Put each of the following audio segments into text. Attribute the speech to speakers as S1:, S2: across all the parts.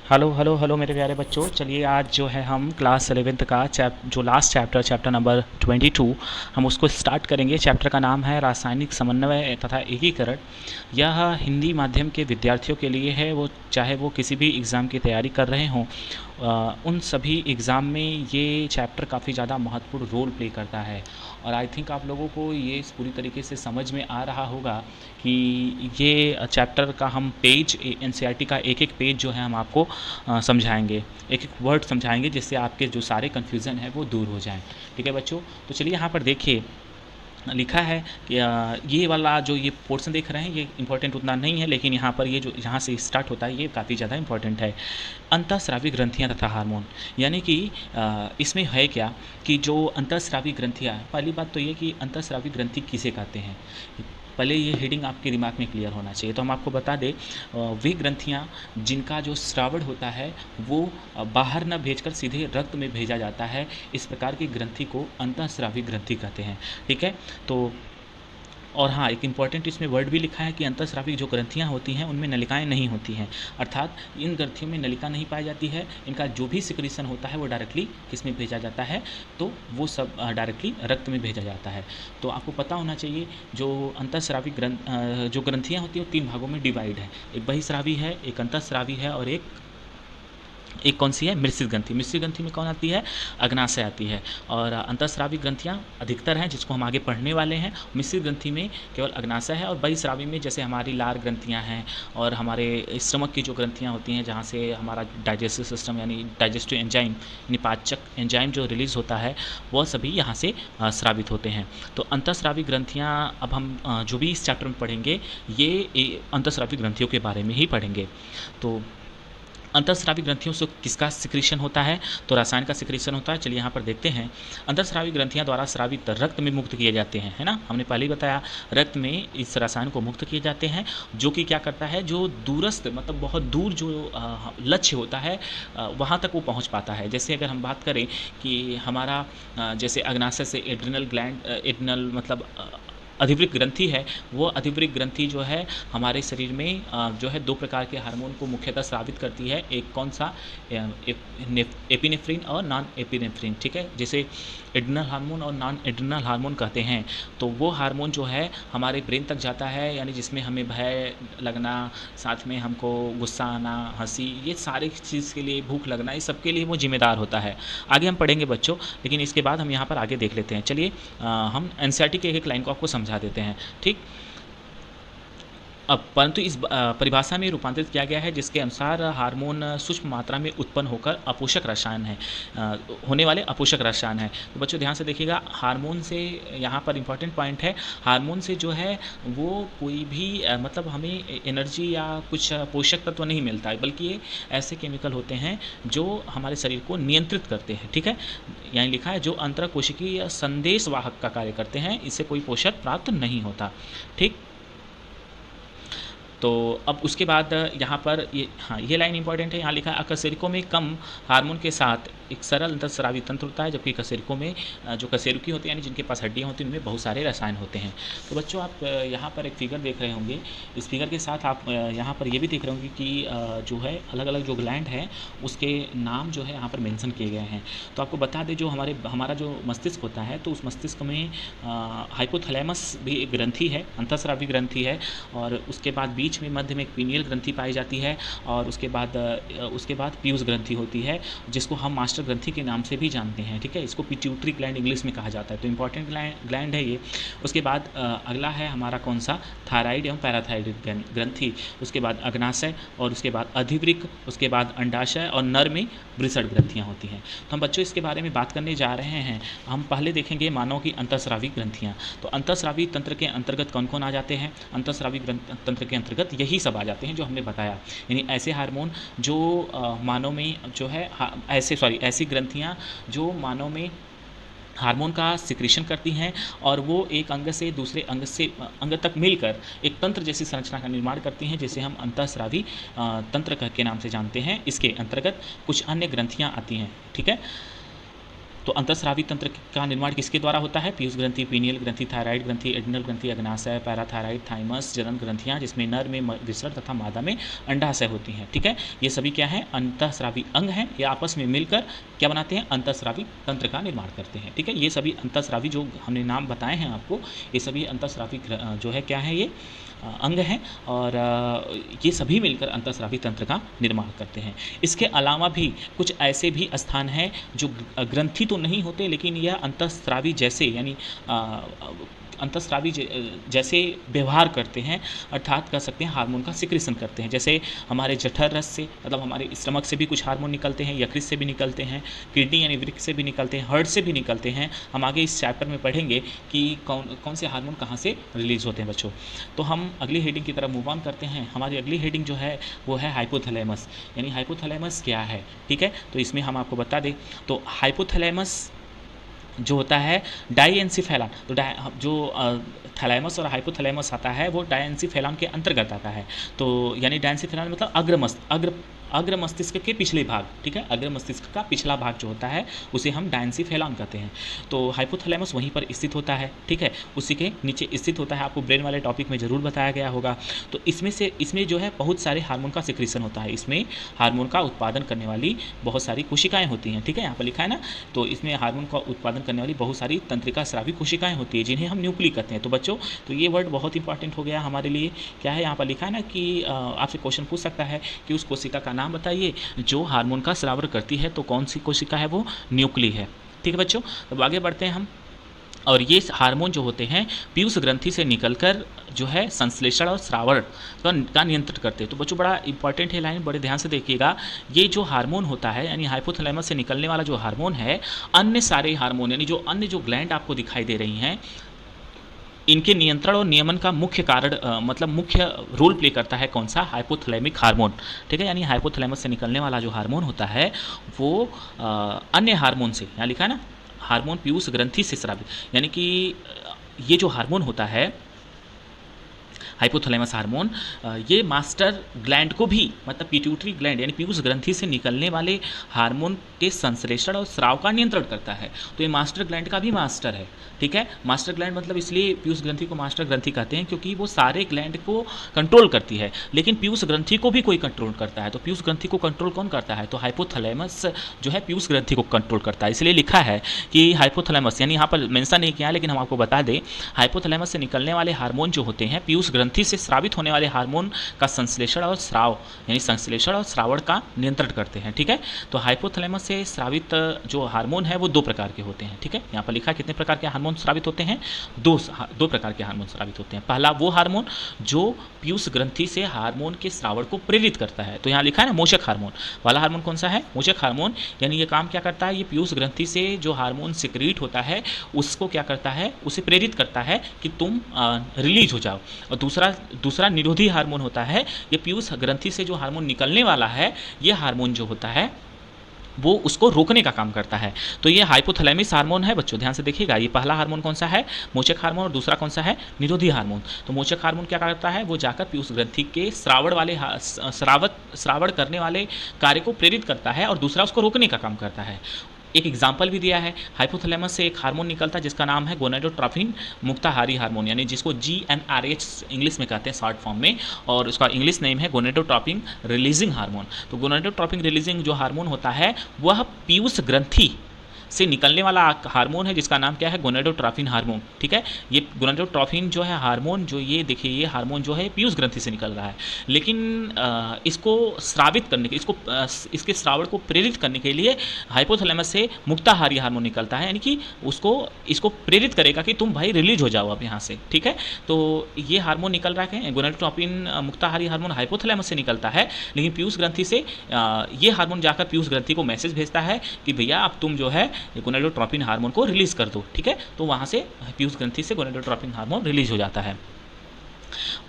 S1: Hello hello hello मेरे प्यारे बच्चों। चलिए आज जो है हम क्लास 11th का जो लास्ट चैप्टर नंबर 22 हम उसको स्टार्ट करेंगे। चैप्टर का नाम है रासायनिक समन्वय तथा एकीकरण। यह हिंदी माध्यम के विद्यार्थियों के लिए है, वो चाहे वो किसी भी एग्ज़ाम की तैयारी कर रहे हों, उन सभी एग्ज़ाम में ये चैप्टर काफ़ी ज़्यादा महत्वपूर्ण रोल प्ले करता है। और आई थिंक आप लोगों को ये पूरी तरीके से समझ में आ रहा होगा कि ये चैप्टर का हम पेज एनसीईआरटी का एक एक पेज जो है हम आपको समझाएंगे, एक एक वर्ड समझाएंगे, जिससे आपके जो सारे कन्फ्यूज़न है वो दूर हो जाएं। ठीक है बच्चों, तो चलिए यहाँ पर देखिए लिखा है कि ये वाला जो ये पोर्शन देख रहे हैं ये इंपॉर्टेंट उतना नहीं है, लेकिन यहाँ पर ये जो यहाँ से स्टार्ट होता है ये काफ़ी ज़्यादा इंपॉर्टेंट है। अंतःस्रावी ग्रंथियाँ तथा हार्मोन, यानी कि इसमें है क्या कि जो अंतःस्रावी ग्रंथियाँ, पहली बात तो ये कि अंतःस्रावी ग्रंथि किसे कहते हैं, पहले ये हेडिंग आपके दिमाग में क्लियर होना चाहिए। तो हम आपको बता दें, वे ग्रंथियाँ जिनका जो स्रावण होता है वो बाहर न भेजकर सीधे रक्त में भेजा जाता है, इस प्रकार की ग्रंथि को अंतःस्रावी ग्रंथि कहते हैं। ठीक है, तो और हाँ, एक इम्पॉर्टेंट इसमें वर्ड भी लिखा है कि अंतःस्रावी जो ग्रंथियाँ होती हैं उनमें नलिकाएँ नहीं होती हैं, अर्थात इन ग्रंथियों में नलिका नहीं पाई जाती है। इनका जो भी सिक्रीशन होता है वो डायरेक्टली किस में भेजा जाता है, तो वो सब डायरेक्टली रक्त में भेजा जाता है। तो आपको पता होना चाहिए जो अंतःस्रावी जो ग्रंथियाँ होती हैं वो 3 भागों में डिवाइड है। एक बहिस्रावी है, एक अंतःस्रावी है और एक कौन सी है, मिश्रित ग्रंथि। मिश्रित ग्रंथि में कौन आती है, अग्नाशय आती है। और अंतःस्रावी ग्रंथियाँ अधिकतर हैं जिसको हम आगे पढ़ने वाले हैं। मिश्रित ग्रंथि में केवल अग्नाशय है, और बहिस्रावी में जैसे हमारी लार ग्रंथियाँ हैं और हमारे स्टमक की जो ग्रंथियाँ होती हैं जहाँ से हमारा डाइजेस्टिव सिस्टम यानी डाइजेस्टिव एंजाइम यानी पाचक एंजाइम जो रिलीज़ होता है वह सभी यहाँ से स्रावित होते हैं। तो अंतःस्रावी ग्रंथियाँ अब हम जो भी इस चैप्टर में पढ़ेंगे ये अंतःस्रावी ग्रंथियों के बारे में ही पढ़ेंगे। तो अंतःस्रावी ग्रंथियों से किसका सिक्रीशन होता है, तो रसायन का सिक्रीशन होता है। चलिए यहाँ पर देखते हैं। अंतःस्रावी ग्रंथियाँ द्वारा स्रावित रक्त में मुक्त किए जाते हैं, है ना, हमने पहले ही बताया रक्त में इस रसायन को मुक्त किए जाते हैं, जो कि क्या करता है, जो दूरस्थ मतलब बहुत दूर जो लक्ष्य होता है वहाँ तक वो पहुँच पाता है। जैसे अगर हम बात करें कि हमारा जैसे अग्नाशय से एड्रिनल ग्लैंड, एड्रिनल मतलब अधिवृक्क ग्रंथि है, वो अधिवृक्क ग्रंथि जो है हमारे शरीर में जो है 2 प्रकार के हार्मोन को मुख्यतः स्रावित करती है। एक कौन सा, एपिनेफ्रिन और नॉन एपिनेफ्रिन। ठीक है, जैसे एड्रिनल हार्मोन और नॉन एड्रिनल हार्मोन कहते हैं, तो वो हार्मोन जो है हमारे ब्रेन तक जाता है, यानी जिसमें हमें भय लगना, साथ में हमको गुस्सा आना, हंसी, ये सारी चीज़ के लिए, भूख लगना, इस सब के लिए वो जिम्मेदार होता है। आगे हम पढ़ेंगे बच्चों, लेकिन इसके बाद हम यहाँ पर आगे देख लेते हैं। चलिए हम एनसीईआरटी के एक लाइन को आपको समझा देते हैं। ठीक, अब परंतु इस परिभाषा में रूपांतरित किया गया है जिसके अनुसार हार्मोन सूक्ष्म मात्रा में उत्पन्न होकर अपोषक रसायन है, होने वाले अपोषक रसायन है। तो बच्चों ध्यान से देखिएगा, हार्मोन से यहाँ पर इंपॉर्टेंट पॉइंट है, हार्मोन से जो है वो कोई भी मतलब हमें एनर्जी या कुछ पोषक तत्व नहीं मिलता है, बल्कि ये ऐसे केमिकल होते हैं जो हमारे शरीर को नियंत्रित करते हैं। ठीक है, यहाँ लिखा है जो अंतरकोशिकीय संदेशवाहक का कार्य करते हैं, इससे कोई पोषक प्राप्त नहीं होता। ठीक, तो अब उसके बाद यहाँ पर ये, हाँ ये लाइन इंपॉर्टेंट है, यहाँ लिखा है अकशेरुकों में कम हार्मोन के साथ एक सरल अंतःस्रावी तंत्र होता है, जबकि कशेरुकों में जो कशेरुकी होती है यानी जिनके पास हड्डियाँ होती हैं उनमें बहुत सारे रसायन होते हैं। तो बच्चों आप यहाँ पर एक फिगर देख रहे होंगे, इस फिगर के साथ आप यहाँ पर ये भी देख रहे होंगे कि जो है अलग अलग जो ग्लैंड है उसके नाम जो है यहाँ पर मेंशन किए गए हैं। तो आपको बता दें, जो हमारा जो मस्तिष्क होता है, तो उस मस्तिष्क में हाइपोथैलेमस भी एक ग्रंथि है, अंतःस्रावी ग्रंथि है, और उसके बाद बीच में मध्य में एक पीनियल ग्रंथि पाई जाती है, और उसके बाद पीयूष ग्रंथि होती है, जिसको हम मास्टर ग्रंथि के नाम से भी जानते हैं। ठीक है, इसको पिट्यूटरी ग्लैंड इंग्लिश में कहा जाता है, तो इंपॉर्टेंट ग्लैंड है ये। उसके बाद अगला है हमारा कौन सा, थायराइड एवं पैराथायराइड ग्रंथि, उसके बाद अग्नाशय, और उसके बाद अधिवृक्क, उसके बाद अंडाशय, और नर में वृषण ग्रंथियाँ होती हैं। तो हम बच्चों इसके बारे में बात करने जा रहे हैं। हम पहले देखेंगे मानव की अंतःस्रावी ग्रंथियाँ। तो अंतःस्रावी तंत्र के अंतर्गत कौन कौन आ जाते हैं, अंतःस्रावी तंत्र के अंतर्गत यही सब आ जाते हैं जो हमने बताया, यानी ऐसे हार्मोन जो मानव में जो है ऐसी ग्रंथियाँ जो मानव में हार्मोन का सिक्रीशन करती हैं, और वो एक अंग से दूसरे अंग तक मिलकर एक तंत्र जैसी संरचना का निर्माण करती हैं, जिसे हम अंतःस्रावी तंत्र के नाम से जानते हैं। इसके अंतर्गत कुछ अन्य ग्रंथियाँ आती हैं। ठीक है, तो अंतःस्रावी तंत्र का निर्माण किसके द्वारा होता है? पीयूष ग्रंथि, पीनियल ग्रंथि, थायराइड ग्रंथि, एड्रिनल ग्रंथि, अग्नाशय, पैराथायराइड, थाइमस, जनन ग्रंथियाँ, जिसमें नर में विसरण तथा मादा में अंडाशय होती हैं। ठीक है, ये सभी क्या है? अंतःस्रावी अंग हैं। ये आपस में मिलकर क्या बनाते हैं? अंतःस्रावी तंत्र का निर्माण करते हैं। ठीक है, ये सभी अंतःस्रावी जो हमने नाम बताए हैं आपको, ये सभी अंतःस्रावी जो है क्या है? ये अंग हैं और ये सभी मिलकर अंतःस्रावी तंत्र का निर्माण करते हैं। इसके अलावा भी कुछ ऐसे भी स्थान हैं जो ग्रंथि तो नहीं होते, लेकिन यह अंतःस्रावी जैसे यानी अंतःस्रावी जैसे व्यवहार करते हैं, अर्थात कह सकते हैं हार्मोन का सिक्रेशन करते हैं। जैसे हमारे जठर रस से, मतलब हमारे स्टमक से भी कुछ हार्मोन निकलते हैं, यकृत से भी निकलते हैं, किडनी यानी वृक्क से भी निकलते हैं, हार्ट से भी निकलते हैं। हम आगे इस चैप्टर में पढ़ेंगे कि कौन कौन से हार्मोन कहाँ से रिलीज होते हैं बच्चों। तो हम अगली हेडिंग की तरफ मूव ऑन करते हैं। हमारी अगली हेडिंग जो है वो है हाइपोथैलेमस, यानी हाइपोथैलेमस क्या है। ठीक है, तो इसमें हम आपको बता दें तो हाइपोथैलेमस जो होता है डाइएन्सीफेलॉन, तो जो थैलेमस और हाइपोथैलेमस आता है वो डाइएन्सीफेलॉन के अंतर्गत आता है। तो यानी डाइएन्सीफेलॉन मतलब अग्र मस्तिष्क के पिछले भाग। ठीक है, अग्र मस्तिष्क का पिछला भाग जो होता है उसे हम डाइएन्सीफेलॉन कहते हैं। तो हाइपोथैलेमस वहीं पर स्थित होता है। ठीक है, उसी के नीचे स्थित होता है। आपको ब्रेन वाले टॉपिक में ज़रूर बताया गया होगा। तो इसमें जो है बहुत सारे हार्मोन का सिक्रेशन होता है। इसमें हार्मोन का उत्पादन करने वाली बहुत सारी कोशिकाएं होती हैं। ठीक है, यहाँ पर लिखा है ना, तो इसमें हार्मोन का उत्पादन करने वाली बहुत सारी तंत्रिका स्रावी कोशिकाएं होती है, जिन्हें हम न्यूक्ली कहते हैं। तो बच्चों, तो ये वर्ड बहुत इंपॉर्टेंट हो गया हमारे लिए। क्या है यहाँ पर लिखा है ना कि आपसे क्वेश्चन पूछ सकता है कि उस कोशिका का नाम बताइए जो हार्मोन का स्राव करती है। तो कौन सी कोशिका है? वो न्यूक्ली है। ठीक है बच्चों, अब आगे बढ़ते हैं हम। और ये हार्मोन जो होते हैं पीयूष ग्रंथि से निकलकर जो है संश्लेषण और स्रावण का नियंत्रित करते हैं। तो बच्चों बड़ा इंपॉर्टेंट है लाइन, बड़े ध्यान से देखिएगा। ये जो हार्मोन होता है यानी हाइपोथैलेमस से निकलने वाला जो हार्मोन है, अन्य सारे हार्मोन यानी जो अन्य जो ग्लैंड आपको दिखाई दे रही हैं, इनके नियंत्रण और नियमन का मुख्य कारण मतलब मुख्य रोल प्ले करता है कौन सा? Hypothalamic hormone. ठीक है, यानी हाइपोथैलेमस से निकलने वाला जो हार्मोन होता है वो अन्य हार्मोन से, यहाँ लिखा है ना, हार्मोन पीयूष ग्रंथि से स्रावित, यानी कि ये जो हार्मोन होता है हाइपोथैलेमस हार्मोन, ये मास्टर ग्लैंड को भी, मतलब पिट्यूटरी ग्लैंड यानी पीयूष ग्रंथि से निकलने वाले हार्मोन के संश्लेषण और स्राव का नियंत्रण करता है। तो ये मास्टर ग्लैंड का भी मास्टर है। ठीक है, मास्टर ग्लैंड मतलब इसलिए पीयूष ग्रंथि को मास्टर ग्रंथि कहते हैं क्योंकि वो सारे ग्लैंड को कंट्रोल करती है, लेकिन पीयूष ग्रंथि को भी कोई कंट्रोल करता है। तो पीयूष ग्रंथि को कंट्रोल कौन करता है? तो हाइपोथैलेमस जो है पीयूष ग्रंथि को कंट्रोल करता है। इसलिए लिखा है कि हाइपोथैलेमस, यानी यहाँ पर मेंशन नहीं किया लेकिन हम आपको बता दें, हाइपोथैलेमस से निकलने वाले हार्मोन जो होते हैं पीयूष ग्रंथि से स्रावित होने वाले हार्मोन का संश्लेषण और स्राव यानी संश्लेषण और स्रावण का नियंत्रण करते हैं। ठीक है, तो हाइपोथैलेमस से स्रावित जो हार्मोन है वो दो प्रकार के होते हैं। ठीक है, यहाँ पर लिखा कितने प्रकार के हार्मोन स्रावित होते हैं? दो प्रकार के हार्मोन स्रावित होते हैं। पहला वो हार्मोन जो पीयूष ग्रंथि से हार्मोन के स्रावण को प्रेरित करता है। तो यहाँ लिखा है ना मोचक हार्मोन वाला हार्मोन कौन सा है? मोचक हार्मोन। यानी ये काम क्या करता है? ये पीयूष ग्रंथि से जो हार्मोन सिक्रीट होता है उसको क्या करता है? उसे प्रेरित करता है कि तुम रिलीज हो जाओ। और दूसरा निरोधी हार्मोन होता है, ये पीयूष ग्रंथि से जो हार्मोन निकलने वाला है, ये हार्मोन जो होता है वो उसको रोकने का काम करता है। तो ये हाइपोथैलेमिक हार्मोन है बच्चों, ध्यान से देखिएगा। ये पहला हार्मोन कौन सा है? मोचक हार्मोन। और दूसरा कौन सा है? निरोधी हार्मोन। तो मोचक हार्मोन क्या करता है? वो जाकर पीयूष ग्रंथि के स्रावण करने वाले कार्य को प्रेरित करता है और दूसरा उसको रोकने का काम करता है। एक एग्जाम्पल भी दिया है, हाइपोथैलेमस से एक हार्मोन निकलता है जिसका नाम है गोनाडोट्रोपिन मुक्ताहारी हार्मोन, यानी जिसको GnRH इंग्लिश में कहते हैं शॉर्ट फॉर्म में, और उसका इंग्लिश नेम है गोनाडोट्रोपिन रिलीजिंग हार्मोन। तो गोनाडोट्रोपिन रिलीजिंग जो हार्मोन होता है वह पीयूष ग्रंथि से निकलने वाला हार्मोन है जिसका नाम क्या है? Gonadotropin hormone. ठीक है, ये गोनाडोट्रोपिन जो है हार्मोन, जो ये देखिए ये हार्मोन जो है पीयूष ग्रंथि से निकल रहा है, लेकिन इसको स्रावित करने के इसके स्रावण को प्रेरित करने के लिए हाइपोथैलेमस से मुक्ताहारी हार्मोन निकलता है, यानी कि इसको प्रेरित करेगा कि तुम भाई रिलीज हो जाओ अब यहाँ से। ठीक है, तो ये हार्मोन निकल रहा है, गोनाडोट्रोपिन मुक्ताहारी हार्मोन हाइपोथैलेमस से निकलता है, लेकिन पीयूष ग्रंथि से ये हार्मोन जाकर पीयूष ग्रंथि को मैसेज भेजता है कि भैया अब तुम जो है गोनाडोट्रोपिन हार्मोन को रिलीज कर दो। ठीक है, तो वहाँ से पीयूष ग्रंथि से गोनाडोट्रोपिन हार्मोन रिलीज हो जाता है।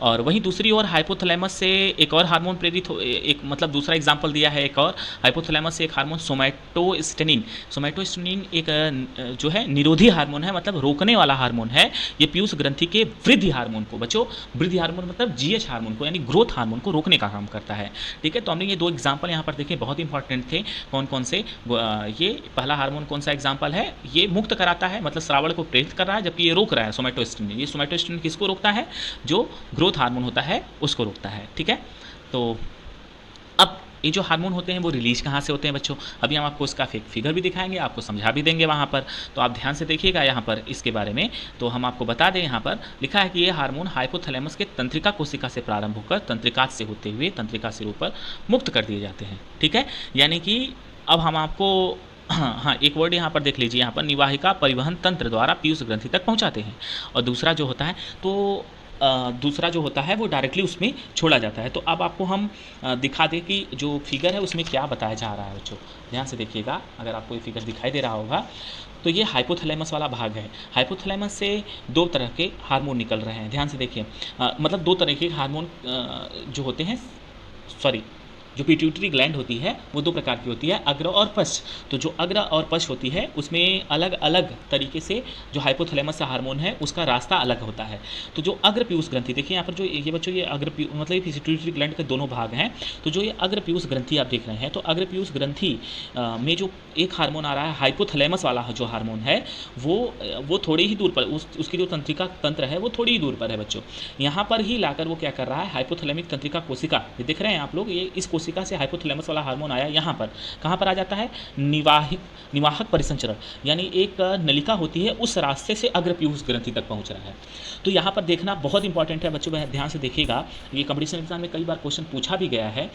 S1: और वहीं दूसरी ओर हाइपोथैलेमस से एक और हार्मोन प्रेरित हो, एक मतलब दूसरा एग्जाम्पल दिया है एक और, हाइपोथैलेमस से एक हार्मोन सोमैटोस्टेनिन। सोमैटोस्टेनिन एक जो है निरोधी हार्मोन है, मतलब रोकने वाला हार्मोन है। ये पीयूष ग्रंथि के वृद्धि हार्मोन को, बच्चों वृद्धि हार्मोन मतलब जीएच हार्मोन को, यानी ग्रोथ हार्मोन को रोकने का काम करता है। ठीक है, तो हमने ये दो एग्जाम्पल यहाँ पर देखे, बहुत इंपॉर्टेंट थे। कौन कौन से? ये पहला हार्मोन कौन सा एग्जाम्पल है? ये मुक्त कराता है, मतलब श्रावण को प्रेरित कर रहा है, जबकि ये रोक रहा है सोमैटोस्टेनिन। ये सोमैटोस्टेनिन किसको रोकता है? जो ग्रोथ हार्मोन होता है उसको रोकता है। ठीक है, तो अब ये जो हार्मोन होते हैं वो रिलीज कहाँ से होते हैं बच्चों? अभी हम आपको इसका फिगर भी दिखाएंगे, आपको समझा भी देंगे वहाँ पर, तो आप ध्यान से देखिएगा यहाँ पर इसके बारे में। तो हम आपको बता दें, यहाँ पर लिखा है कि ये हार्मोन हाइपोथैलेमस के तंत्रिका कोशिका से प्रारंभ होकर तंत्रिकाज से होते हुए तंत्रिका सिरों पर मुक्त कर दिए जाते हैं। ठीक है, यानी कि अब हम आपको हाँ एक वर्ड यहाँ पर देख लीजिए, यहाँ पर निवाहिका परिवहन तंत्र द्वारा पीयूष ग्रंथि तक पहुँचाते हैं, और दूसरा जो होता है तो दूसरा जो होता है वो डायरेक्टली उसमें छोड़ा जाता है। तो अब आपको हम दिखा दें कि जो फिगर है उसमें क्या बताया जा रहा है बच्चों। ध्यान से देखिएगा, अगर आपको ये फिगर दिखाई दे रहा होगा तो ये हाइपोथैलेमस वाला भाग है। हाइपोथैलेमस से दो तरह के हार्मोन निकल रहे हैं, ध्यान से देखिए। मतलब दो तरह के हार्मोन जो होते हैं, सॉरी, जो पिट्यूटरी ग्लैंड होती है वो दो प्रकार की होती है, अग्र और पश्च। तो जो अग्र और पश्च होती है उसमें अलग अलग तरीके से जो हाइपोथैलेमस का हार्मोन है उसका रास्ता अलग होता है। तो जो अग्र पीयूष ग्रंथि, देखिए यहाँ पर जो ये बच्चों ये अग्र मतलब ये पिट्यूटरी ग्लैंड के दोनों भाग हैं। तो जो ये अग्र पीयूष ग्रंथि आप देख रहे हैं, तो अग्र पीयूष ग्रंथि में जो एक हार्मोन आ रहा है हाइपोथैलेमस वाला जो हार्मोन है वो थोड़ी ही दूर पर, उसकी जो तंत्रिका तंत्र है वो थोड़ी ही दूर पर है बच्चों। यहाँ पर ही लाकर वो क्या कर रहा है, हाइपोथैलेमिक तंत्रिका कोशिका, ये देख रहे हैं आप लोग, ये इस कोशिका से हाइपोथैलेमस वाला हार्मोन आया, यहाँ पर कहाँ पर आ जाता है, निवाहक परिसंचरण, यानी एक नलिका होती है उस रास्ते से अग्र पीयूष ग्रंथि तक पहुँच रहा है। तो यहाँ पर देखना बहुत इंपॉर्टेंट है बच्चों, ध्यान से देखिएगा। ये कंपटीशन एग्जाम में कई बार क्वेश्चन पूछा भी गया है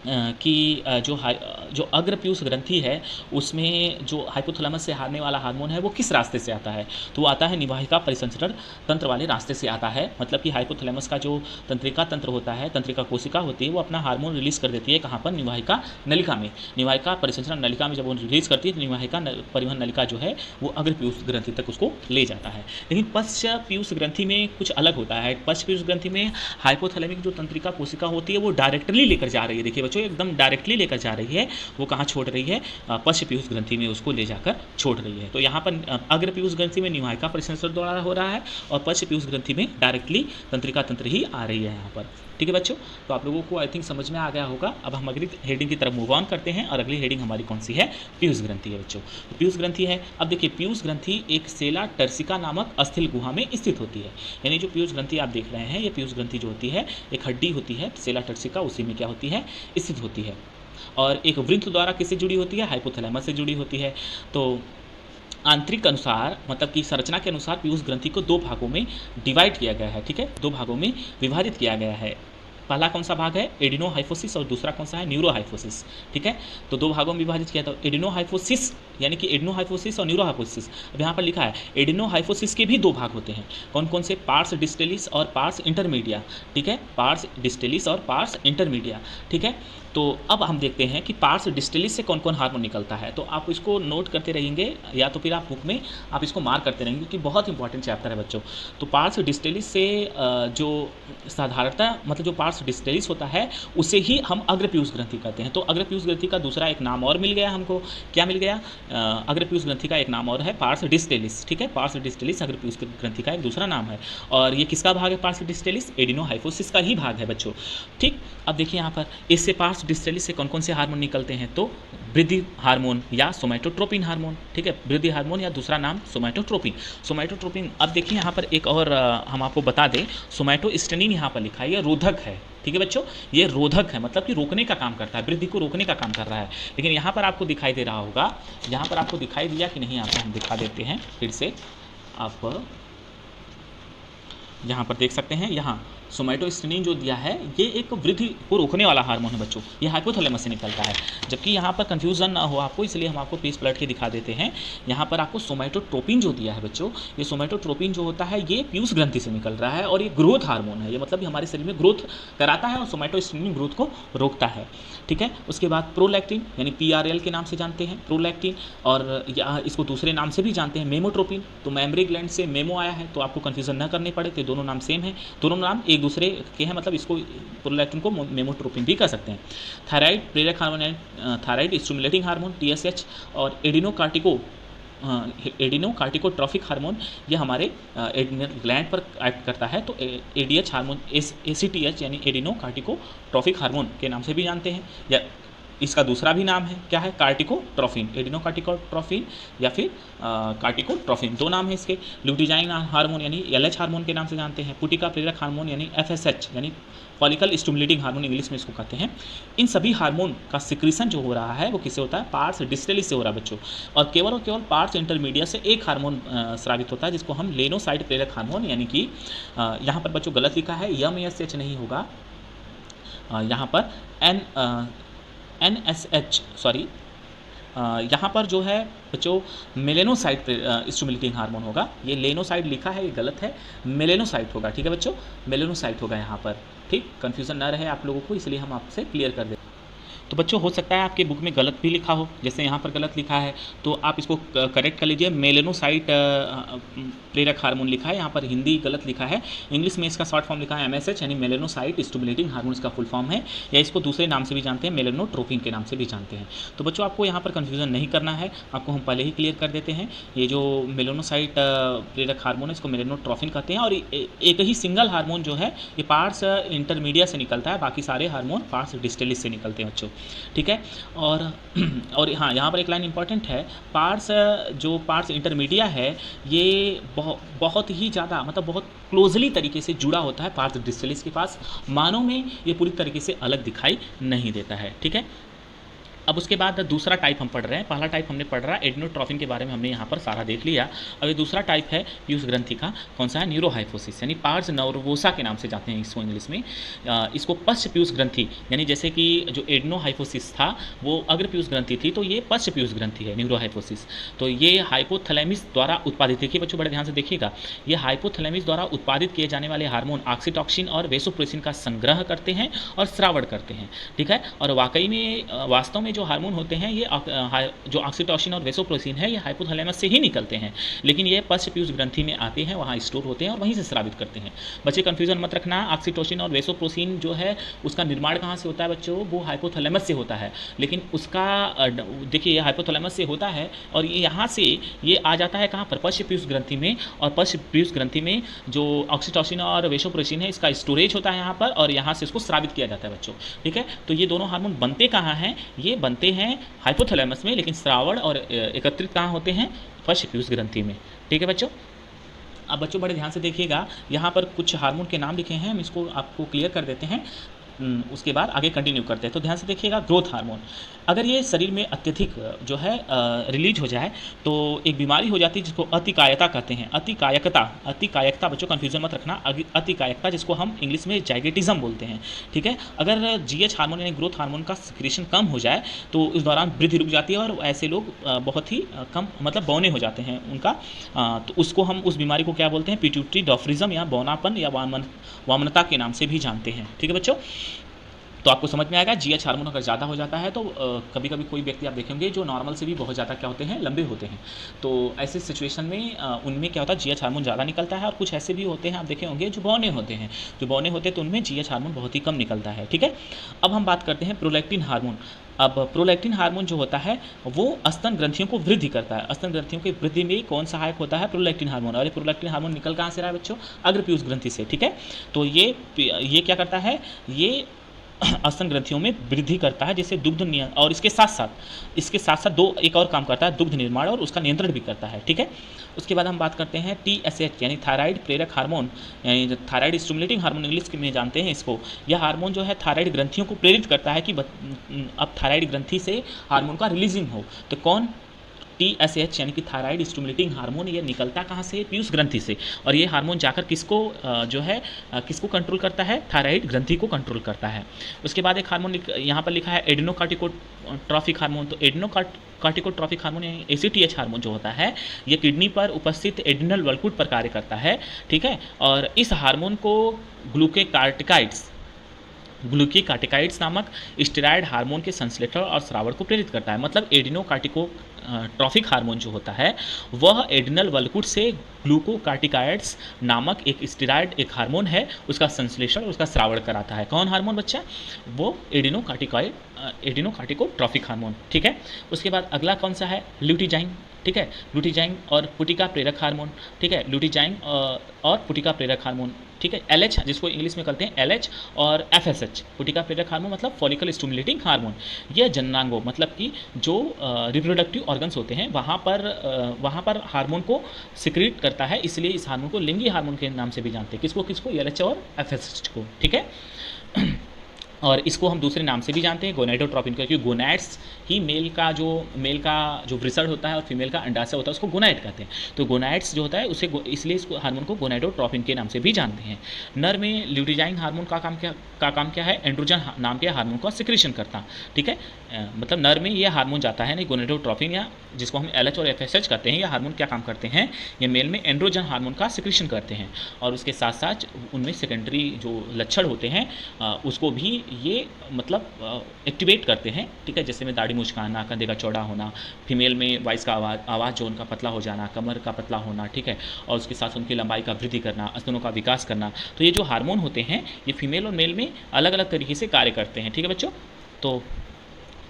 S1: कि जो अग्र पीयूष ग्रंथि है उसमें जो हाइपोथैलेमस से हारने वाला हार्मोन है वो किस रास्ते से आता है, तो वो आता है निवाहिका परिसंचरण तंत्र वाले रास्ते से आता है। मतलब कि हाइपोथैलेमस का जो तंत्रिका तंत्र होता है, तंत्रिका कोशिका होती है, वो अपना हार्मोन रिलीज कर देती है कहाँ पर, निवाहिका नलिका में। निवाहिका परिसंचरण नलिका में जब वो रिलीज करती है तो निवाहिका परिवहन नलिका जो है वो अग्र पीयूष ग्रंथि तक उसको ले जाता है। लेकिन पश्च पीयूष ग्रंथि में कुछ अलग होता है। पश्च पीयूष ग्रंथि में हाइपोथैलेमिक जो तंत्रिका कोशिका होती है वो डायरेक्टली लेकर जा रही है, देखिए जो एकदम डायरेक्टली लेकर जा रही है, वो कहाँ छोड़ रही है, पश्च पीयूष ग्रंथि में उसको ले जाकर छोड़ रही है। तो यहाँ पर अग्र पीयूष ग्रंथि में निवाहिका परिसंचरण द्वारा हो रहा है और पश्च पीयूष ग्रंथि में डायरेक्टली तंत्रिका तंत्र ही आ रही है यहाँ पर। ठीक है बच्चों, तो आप लोगों को आई थिंक समझ में आ गया होगा। अब हम अगली हेडिंग की तरफ मूव ऑन करते हैं, और अगली हेडिंग हमारी कौन सी है, पीयूष ग्रंथि है बच्चों। तो पीयूष ग्रंथि है, अब देखिए पीयूष ग्रंथि एक सेला टर्सिका नामक अस्थिल गुहा में स्थित होती है। यानी जो पीयूष ग्रंथि आप देख रहे हैं, ये पीयूष ग्रंथि जो होती है एक हड्डी होती है सेला टर्सिका, उसी में क्या होती है, स्थित होती है, और एक वृंत द्वारा किससे जुड़ी होती है, हाइपोथैलेमस से जुड़ी होती है। तो आंतरिक अनुसार, मतलब कि संरचना के अनुसार पीयूष ग्रंथि को दो भागों में डिवाइड किया गया है। ठीक है, दो भागों में विभाजित किया गया है। पहला कौन सा भाग है, एडिनोहाइफोसिस, और दूसरा कौन सा है, न्यूरोहाइफोसिस। ठीक है, तो दो भागों में विभाजित किया। तो एडिनोहाइफोसिस यानी कि एडिनोहाइफोसिस और न्यूरोहाइफोसिस। अब यहाँ पर लिखा है एडिनोहाइफोसिस के भी दो भाग होते हैं। कौन कौन से, पार्स डिस्टेलिस और पार्स इंटरमीडिया। ठीक है, पार्स डिस्टेलिस और पार्स इंटरमीडिया। ठीक है, तो अब हम देखते हैं कि पार्स डिस्टेलिस से कौन कौन हार्मोन निकलता है। तो आप इसको नोट करते रहेंगे या तो फिर आप बुक में आप इसको मार्क करते रहेंगे, क्योंकि बहुत इंपॉर्टेंट चैप्टर है बच्चों। तो पार्स डिस्टेलिस से जो साधारणतः मतलब जो पार्स डिस्टेलिस होता है उसे ही हम अग्र पीयूष ग्रंथि कहते हैं। तो अग्र पीयूष ग्रंथि का दूसरा एक नाम और मिल गया हमको, क्या मिल गया, अग्र पीयूष ग्रंथि का एक नाम और है पार्स डिस्टेलिस। ठीक है, पार्स डिस्टेलिस अग्र पीयूष ग्रंथि का एक दूसरा नाम है, और ये किसका भाग है, पार्स डिस्टेलिस, एडिनोहाइफोसिस का ही भाग है बच्चों। ठीक, अब देखिए यहाँ पर इससे पार्स डिस्टेलिस से कौन कौन से हार्मोन निकलते हैं, तो वृद्धि हार्मोन या सोमैटोट्रोपिन हार्मोन। ठीक है, वृद्धि हार्मोन या दूसरा नाम सोमैटोट्रोपिन। सोमैटोट्रोपिन, अब देखिए यहाँ पर एक और हम आपको बता दें, सोमैटोस्टेनिन यहाँ पर लिखा है, ये रोधक है। ठीक है बच्चों, ये रोधक है, मतलब कि रोकने का काम करता है, वृद्धि को रोकने का काम कर रहा है। लेकिन यहाँ पर आपको दिखाई दे रहा होगा, यहाँ पर आपको दिखाई दिया कि नहीं, आपको हम दिखा देते हैं फिर से। आप यहाँ पर देख सकते हैं, यहाँ सोमैटोस्टेनिन जो दिया है ये एक वृद्धि को रोकने वाला हार्मोन है बच्चों, ये हाइपोथैलेमस से निकलता है। जबकि यहाँ पर कंफ्यूजन ना हो आपको, इसलिए हम आपको पेज पलट के दिखा देते हैं। यहाँ पर आपको सोमैटोट्रोपिन जो दिया है बच्चों, ये सोमैटोट्रोपिन जो होता है ये पीयूष ग्रंथि से निकल रहा है, और ये ग्रोथ हार्मोन है। ये मतलब हमारे शरीर में ग्रोथ कराता है और सोमैटोस्टेनिन ग्रोथ को रोकता है। ठीक है, उसके बाद प्रोलैक्टिन यानी PRL के नाम से जानते हैं प्रोलैक्टिन, और इसको दूसरे नाम से भी जानते हैं मेमोट्रोपिन। तो मेमरी ग्लैंड से मेमो आया है, तो आपको कन्फ्यूजन न करने पड़े, तो दोनों नाम सेम है, दोनों नाम एक दूसरे के हैं, मतलब इसको प्रोलैक्टिन को मेमोट्रोपिन भी कह सकते हैं। थायराइड प्रेरक हार्मोन यानी थायराइड स्टिमुलेटिंग हार्मोन TSH और एडिनोकार्टिकोट्रॉफिक हार्मोन ये हमारे एड्रिनल ग्लैंड पर एक्ट करता है। तो ADH हार्मोन ACTH यानी एडिनोकार्टिकोट्रॉफिक हार्मोन के नाम से भी जानते हैं, या इसका दूसरा भी नाम है, क्या है, कार्टिकोट्रॉफिन, एडिनोकार्टिकोट्रॉफिन या फिर कार्टिकोट्रॉफिन, दो नाम है इसके। ल्यूटिजाइन हार्मोन यानी LH हार्मोन के नाम से जानते हैं। पुटिका प्रेरक हार्मोन यानी FSH यानी फॉलिकल स्टिमुलेटिंग हार्मोन इंग्लिश में इसको कहते हैं। इन सभी हार्मोन का सिक्रीशन जो हो रहा है वो किससे होता है, पार्स डिस्टिलिस से हो रहा है बच्चों। और केवल पार्स इंटरमीडिएट से एक हार्मोन स्रावित होता है जिसको हम लेनोसाइड प्रेरक हार्मोन यानी कि यहाँ पर बच्चों गलत लिखा है, MASH नहीं होगा, यहाँ पर NSH सॉरी, यहाँ पर जो है बच्चों मेलेनोसाइट स्टिमुलेटिंग हार्मोन होगा। ये लेनोसाइड लिखा है, ये गलत है, मेलेनोसाइट होगा। ठीक है बच्चों, मेलेनोसाइट होगा यहाँ पर। ठीक, कन्फ्यूज़न ना रहे आप लोगों को, इसलिए हम आपसे क्लियर कर दें। तो बच्चों हो सकता है आपके बुक में गलत भी लिखा हो, जैसे यहाँ पर गलत लिखा है तो आप इसको करेक्ट कर लीजिए। मेलेनोसाइट प्रेरक हार्मोन लिखा है, यहाँ पर हिंदी गलत लिखा है, इंग्लिश में इसका शॉर्ट फॉर्म लिखा है MSH यानी मेलेनोसाइट स्टिमुलेटिंग हार्मोन इसका फुल फॉर्म है, या इसको दूसरे नाम से भी जानते हैं, मेलेनोट्रोपिन के नाम से भी जानते हैं। तो बच्चों आपको यहाँ पर कन्फ्यूज़न नहीं करना है, आपको हम पहले ही क्लियर कर देते हैं। ये जो मेलेनोसाइट प्रेरक हार्मोन है इसको मेलेनोट्रोपिन कहते हैं, और एक ही सिंगल हार्मोन जो है ये पार्स इंटरमीडिया से निकलता है, बाकी सारे हार्मोन पार्स डिस्टिलिस से निकलते हैं बच्चों। ठीक है, और हाँ यहाँ पर एक लाइन इंपॉर्टेंट है, पार्स इंटरमीडिया है ये बहुत ही ज़्यादा मतलब बहुत क्लोजली तरीके से जुड़ा होता है पार्स डिस्टिलिस के पास, मानव में ये पूरी तरीके से अलग दिखाई नहीं देता है। ठीक है, अब उसके बाद दूसरा टाइप हम पढ़ रहे हैं। पहला टाइप हमने पढ़ रहा है एडिनोट्रोफिन के बारे में, हमने यहाँ पर सारा देख लिया। अब ये दूसरा टाइप है पीयूष ग्रंथि का, कौन सा है, न्यूरोहाइपोसिस यानी पार्स नर्वोसा के नाम से जाते हैं इसको इंग्लिश में। इसको पश्च पीयूष ग्रंथि यानी जैसे कि जो एडिनोहाइपोसिस था वो अग्र पीयूष ग्रंथि थी, तो ये पश्च पीयूष ग्रंथि है न्यूरोहाइपोसिस। तो ये हाइपोथैलेमस द्वारा उत्पादित, देखिए बच्चों बड़े ध्यान से देखिएगा, ये हाइपोथैलेमस द्वारा उत्पादित किए जाने वाले हार्मोन ऑक्सीटॉक्सिन और वेसोप्रेसिन का संग्रह करते हैं और श्रावण करते हैं। ठीक है, और वास्तव में जो हार्मोन होते हैं ये जो ऑक्सीटोसिन और वेसोप्रेसिन है ये हाइपोथैलेमस से ही निकलते हैं, लेकिन ये पश्च पीयूष ग्रंथि में आते हैं, वहाँ स्टोर होते हैं और वहीं से स्रावित करते हैं। बच्चे कन्फ्यूजन मत रखना, ऑक्सीटोसिन और वेसोप्रेसिन जो है उसका निर्माण कहाँ से होता है बच्चों, वो हाइपोथैलेमस से होता है, लेकिन उसका देखिए ये हाइपोथैलेमस से होता है और ये यहाँ से ये आ जाता है कहाँ पर, पश्च पीयूष ग्रंथि में। और पश्च पीयूष ग्रंथि में जो ऑक्सीटोसिन और वेसोप्रेसिन है इसका स्टोरेज होता है यहाँ पर, और यहाँ से इसको स्रावित किया जाता है बच्चों। ठीक है, तो ये दोनों हार्मोन बनते कहाँ हैं, ये बनते हैं हाइपोथैलेमस में, लेकिन श्रावण और एकत्रित कहाँ होते हैं, पश्च पीयूष ग्रंथि में। ठीक है बच्चों, अब बच्चों बड़े ध्यान से देखिएगा, यहाँ पर कुछ हार्मोन के नाम लिखे हैं, हम इसको आपको क्लियर कर देते हैं, उसके बाद आगे कंटिन्यू करते हैं। तो ध्यान से देखिएगा, ग्रोथ हार्मोन अगर ये शरीर में अत्यधिक जो है रिलीज हो जाए तो एक बीमारी हो जाती है जिसको अतिकायता कहते हैं। अतिकायकता बच्चों कन्फ्यूजन मत रखना, अतिकायकता जिसको हम इंग्लिश में जाइगेटिज्म बोलते हैं। ठीक है, अगर GH हार्मोन यानी ग्रोथ हार्मोन का सिक्रीशन कम हो जाए तो उस दौरान वृद्धि रुक जाती है और ऐसे लोग बहुत ही कम मतलब बौने हो जाते हैं उनका, तो उसको हम उस बीमारी को क्या बोलते हैं, पिट्यूटरी डॉर्फिज्म या बौनापन या वामनता के नाम से भी जानते हैं। ठीक है बच्चों, तो आपको समझ में आएगा। GH हार्मोन अगर ज़्यादा हो जाता है तो कभी कभी कोई व्यक्ति आप देखेंगे जो नॉर्मल से भी बहुत ज़्यादा क्या होते हैं, लंबे होते हैं, तो ऐसे सिचुएशन में उनमें क्या होता है, GH हार्मोन ज़्यादा निकलता है। और कुछ ऐसे भी होते हैं आप देखे होंगे जो बौने होते हैं, तो उनमें GH हार्मोन बहुत ही कम निकलता है। ठीक है, अब हम बात करते हैं प्रोलैक्टिन हार्मोन। अब प्रोलैक्टिन हार्मोन जो होता है वो स्तन ग्रंथियों को वृद्धि करता है। स्तन ग्रंथियों की वृद्धि में कौन सहायक होता है, प्रोलैक्टिन हार्मोन। और ये प्रोलैक्टिन हार्मोन निकल कहाँ से रहा है बच्चों, अग्र पीयूष ग्रंथि से। ठीक है, तो ये क्या करता है, ये स्तन ग्रंथियों में वृद्धि करता है, जैसे दुग्ध नियंत्रण, और इसके साथ साथ एक और काम करता है, दुग्ध निर्माण और उसका नियंत्रण भी करता है। ठीक है, उसके बाद हम बात करते हैं TSH यानी थायराइड प्रेरक हार्मोन, यानी थायराइड स्टिमुलेटिंग हार्मोन इंग्लिश में जानते हैं इसको। यह हार्मोन जो है थायराइड ग्रंथियों को प्रेरित करता है कि अब थायराइड ग्रंथि से हार्मोन का रिलीजिंग हो। तो कौन, TSH यानी कि थायराइड स्टिमुलेटिंग हार्मोन, ये निकलता कहाँ से, पीयूष ग्रंथि से। और ये हार्मोन जाकर किसको जो है किसको कंट्रोल करता है, थायराइड ग्रंथि को कंट्रोल करता है। उसके बाद एक हार्मोन यहाँ पर लिखा है एडिनोकार्टिकोट्रॉफिक हार्मोन। तो एडिनोकार्टिकोट्रॉफिक हार्मोन यानी ACTH हार्मोन जो होता है ये किडनी पर उपस्थित एड्रिनल वल्कुट पर कार्य करता है। ठीक है, और इस हार्मोन को ग्लूकेकार्टिकाइड्स ग्लूकोकार्टिकाइड्स नामक स्टेरॉयड हार्मोन के संश्लेषण और स्रावण को प्रेरित करता है। मतलब एडिनोकार्टिको ट्रॉफिक हार्मोन जो होता है वह एडिनल वल्कुट से ग्लूकोकार्टिकाइड्स नामक एक स्टेरॉयड एक हार्मोन है उसका संश्लेषण उसका स्रावण कराता है। कौन हार्मोन बच्चा? वो एडिनोकार्टिकोट्रॉफिक हार्मोन। ठीक है, उसके बाद अगला कौन सा है? ल्यूटिजाइन। ठीक है, ल्यूटिजाइन और पुटिका प्रेरक हार्मोन। ठीक है, ल्यूटिजाइन और पुटिका प्रेरक हार्मोन। ठीक है, LH जिसको इंग्लिश में कहते हैं LH और FSH पुटिका प्रेरक हार्मोन मतलब फॉलिकल स्टिमुलेटिंग हार्मोन। यह जननांगों मतलब कि जो रिप्रोडक्टिव ऑर्गन्स होते हैं वहाँ पर हार्मोन को सिक्रीट करता है, इसलिए इस हार्मोन को लिंगी हार्मोन के नाम से भी जानते हैं। किसको? LH और FSH को। ठीक है, और इसको हम दूसरे नाम से भी जानते हैं गोनाडोट्रोपिन, क्योंकि गोनैड्स ही मेल का जो वृषण होता है और फीमेल का अंडाशय होता है उसको गोनाइड कहते हैं। तो गोनाइड्स जो होता है उसे इसलिए इसको हार्मोन को गोनाडोट्रोपिन के नाम से भी जानते हैं। नर में ल्यूटिजाइन हार्मोन का काम क्या है? एंड्रोजन नाम के हार्मोन का सिक्रीशन करता। ठीक है, मतलब नर में ये हार्मोन जाता है नहीं, गोनाडोट्रोपिन या जिसको हम LH और FSH कहते हैं, ये हार्मोन क्या काम करते हैं? ये मेल में एंड्रोजन हार्मोन का सिक्रीशन करते हैं और उसके साथ साथ उनमें सेकेंडरी जो लक्षण होते हैं उसको भी ये मतलब एक्टिवेट करते हैं। ठीक है, जैसे में दाढ़ी मुचकाना, कंधे का चौड़ा होना, फीमेल में वॉइस का आवाज़ जो उनका पतला हो जाना, कमर का पतला होना। ठीक है, और उसके साथ उनकी लंबाई का वृद्धि करना, स्तनों का विकास करना। तो ये जो हार्मोन होते हैं ये फीमेल और मेल में अलग अलग तरीके से कार्य करते हैं। ठीक है बच्चों, तो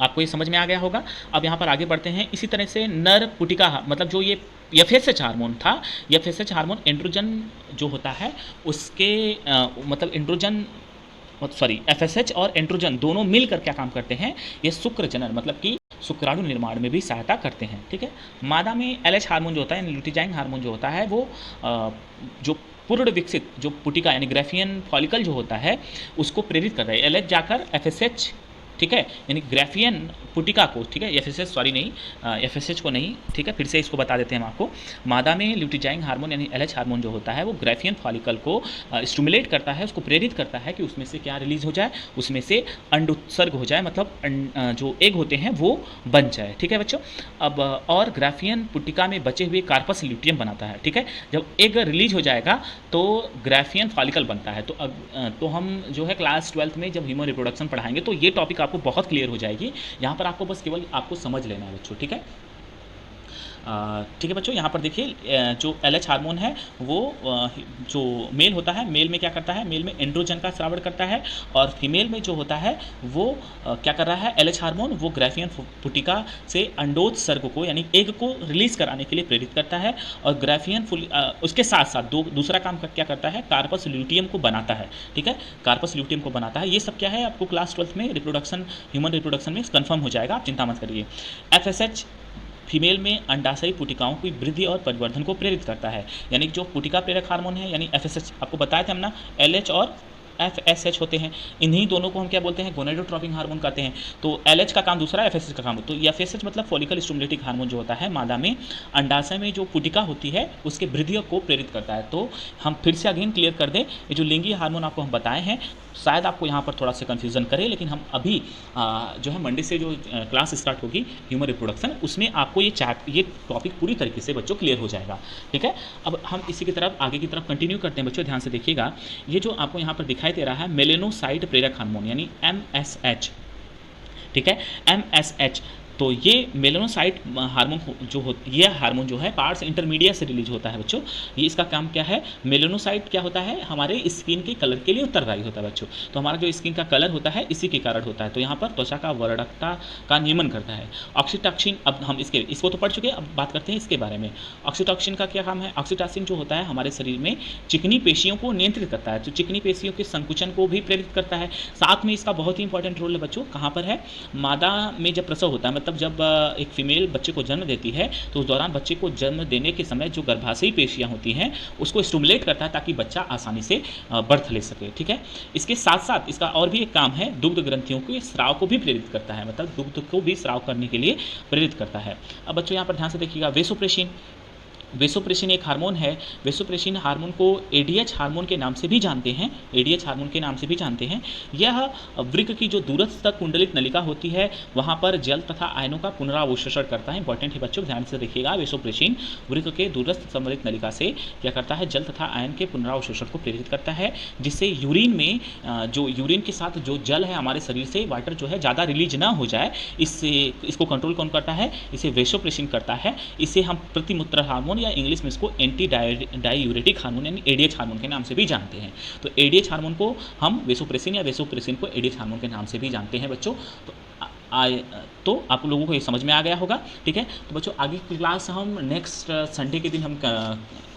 S1: आपको ये समझ में आ गया होगा। अब यहाँ पर आगे बढ़ते हैं। इसी तरह से नर पुटिका मतलब जो ये FSH हार्मोन था, FSH हार्मोन एंड्रोजन जो होता है उसके मतलब एंड्रोजन FSH और एंड्रोजन दोनों मिलकर क्या काम करते हैं? ये शुक्र जनन मतलब कि शुक्राणु निर्माण में भी सहायता करते हैं। ठीक है, मादा में LH हार्मोन जो होता है, ल्यूटिजाइन हार्मोन जो होता है वो जो पूर्ण विकसित जो पुटिका यानी ग्राफियन फॉलिकल जो होता है उसको प्रेरित कर रहा है। LH जाकर FSH, ठीक है, यानी ग्राफियन पुटिका को, ठीक है, FSH को नहीं, ठीक है, फिर से इसको बता देते हैं हम आपको। मादा में ल्यूटिजाइन हार्मोन यानी LH हार्मोन जो होता है वो ग्राफियन फॉलिकल को स्टिमुलेट करता है, उसको प्रेरित करता है कि उसमें से क्या रिलीज हो जाए? उसमें से अंड उत्सर्ग हो जाए, मतलब जो एग होते हैं वो बन जाए। ठीक है बच्चों, अब और ग्राफियन पुटिका में बचे हुए कार्पस ल्यूटियम बनाता है। ठीक है, जब एग रिलीज हो जाएगा तो ग्राफियन फॉलिकल बनता है। तो हम जो है क्लास 12th में जब ह्यूमन रिप्रोडक्शन पढ़ाएंगे तो ये टॉपिक आपको बहुत क्लियर हो जाएगी। यहाँ पर आपको बस केवल आपको समझ लेना है बच्चों। ठीक है, ठीक है बच्चों, यहाँ पर देखिए जो LH हार्मोन है वो जो मेल होता है, मेल में क्या करता है? मेल में एंड्रोजन का स्रावण करता है और फीमेल में जो होता है वो क्या कर रहा है? LH हार्मोन वो ग्राफियन पुटिका से अंडोत्सर्ग को यानी एग को रिलीज कराने के लिए प्रेरित करता है और ग्राफियन उसके साथ साथ दूसरा काम क्या करता है? कार्पस ल्यूटियम को बनाता है। ठीक है, कार्पस ल्यूटियम को बनाता है। ये सब क्या है आपको क्लास 12th में ह्यूमन रिप्रोडक्शन में कन्फर्म हो जाएगा, आप चिंता मत करिए। FSH फीमेल में अंडाशयी पुटिकाओं की वृद्धि और परिवर्धन को प्रेरित करता है, यानी जो पुटिका प्रेरक हार्मोन है यानी FSH, आपको बताया था हम ना, LH और FSH होते हैं, इन्हीं दोनों को हम क्या बोलते हैं? गोनाडोट्रोपिन हार्मोन कहते हैं। तो LH का काम दूसरा, FSH का काम। तो FSH मतलब फॉलिकल स्टिमुलेटिंग हार्मोन जो होता है मादा में अंडाशय में जो पुटिका होती है उसके वृद्धि को प्रेरित करता है। तो हम फिर से अगेन क्लियर कर दें, ये जो लिंगी हार्मोन आपको हम बताए हैं शायद आपको यहाँ पर थोड़ा सा कन्फ्यूजन करे, लेकिन हम अभी जो है मंडे से जो क्लास स्टार्ट होगी ह्यूमन रिप्रोडक्शन उसमें आपको ये टॉपिक पूरी तरीके से बच्चों क्लियर हो जाएगा। ठीक है, अब हम इसी की तरफ आगे की तरफ कंटिन्यू करते हैं बच्चों, ध्यान से देखिएगा। ये जो आपको यहाँ पर दिखाई दे रहा है मेलेनोसाइट प्रेरक हार्मोन यानी MSH। ठीक है, MSH, तो ये मेलेनोसाइट हार्मोन ये हार्मोन जो है पार्ट्स इंटरमीडिया से रिलीज होता है बच्चों। ये इसका काम क्या है? मेलेनोसाइट क्या होता है? हमारे स्किन के कलर के लिए उत्तरदायी होता है बच्चों। तो हमारा जो स्किन का कलर होता है इसी के कारण होता है। तो यहाँ पर त्वचा का वर्णकता का नियमन करता है। ऑक्सीटॉक्सिन, अब हम इसको तो पढ़ चुके हैं, अब बात करते हैं इसके बारे में। ऑक्सीटॉक्सिन का क्या काम है? ऑक्सीटॉसिन जो होता है हमारे शरीर में चिकनी पेशियों को नियंत्रित करता है, तो चिकनी पेशियों के संकुचन को भी प्रेरित करता है। साथ में इसका बहुत ही इंपॉर्टेंट रोल है बच्चों, कहाँ पर है? मादा में जब प्रसव होता है, मतलब जब एक फीमेल बच्चे को जन्म देती है तो उस दौरान बच्चे को जन्म देने के समय जो गर्भाशयी पेशियां होती हैं उसको स्टिमुलेट करता है ताकि बच्चा आसानी से बर्थ ले सके। ठीक है, इसके साथ साथ इसका और भी एक काम है, दुग्ध ग्रंथियों के स्राव को भी प्रेरित करता है, मतलब दुग्ध को भी स्राव करने के लिए प्रेरित करता है। अब बच्चों यहाँ पर ध्यान से देखिएगा, वेसोप्रेसिन वेसोप्रेसिन एक हार्मोन है। वेसोप्रेसिन हार्मोन को एडीएच हार्मोन के नाम से भी जानते हैं, एडीएच हार्मोन के नाम से भी जानते हैं। यह वृक्क की जो दूरस्थ कुंडलित नलिका होती है वहाँ पर जल तथा आयनों का पुनरावशोषण करता है। इंपॉर्टेंट है बच्चों, ध्यान से देखिएगा। वेसोप्रेसिन वृक्क के दूरस्थ सम्मिलित नलिका से क्या करता है, जल तथा आयन के पुनरावशोषण को प्रेरित करता है, जिससे यूरिन में जो यूरिन के साथ जो जल है हमारे शरीर से वाटर जो है ज़्यादा रिलीज ना हो जाए, इससे इसको कंट्रोल कौन करता है, इसे वेसोप्रेसिन करता है। इसे हम प्रतिमूत्र हार्मोन या इंग्लिश में इसको एंटी डायूरेटिक हार्मोन यानी एडीएच हार्मोन के नाम से भी जानते हैं। तो एडीएच हार्मोन को हम वेसोप्रेसिन या वेसोप्रेसिन को एडीएच हार्मोन के नाम से भी जानते हैं बच्चों। तो आप लोगों को ये समझ में आ गया होगा, ठीक है। तो बच्चों आगे की क्लास हम नेक्स्ट संडे के दिन हम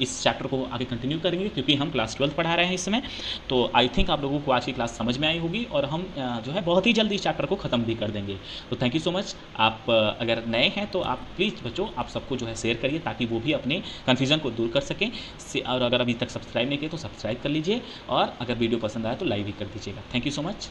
S1: इस चैप्टर को आगे कंटिन्यू करेंगे, क्योंकि हम क्लास 12 पढ़ा रहे हैं इस समय। तो आई थिंक आप लोगों को आज की क्लास समझ में आई होगी और हम जो है बहुत ही जल्दी इस चैप्टर को ख़त्म भी कर देंगे। तो थैंक यू सो मच। आप अगर नए हैं तो आप प्लीज़ बच्चों आप सबको जो है शेयर करिए, ताकि वो भी अपने कन्फ्यूज़न को दूर कर सकें। और अगर अभी तक सब्सक्राइब नहीं किए तो सब्सक्राइब कर लीजिए, और अगर वीडियो पसंद आए तो लाइक भी कर दीजिएगा। Thank you so much.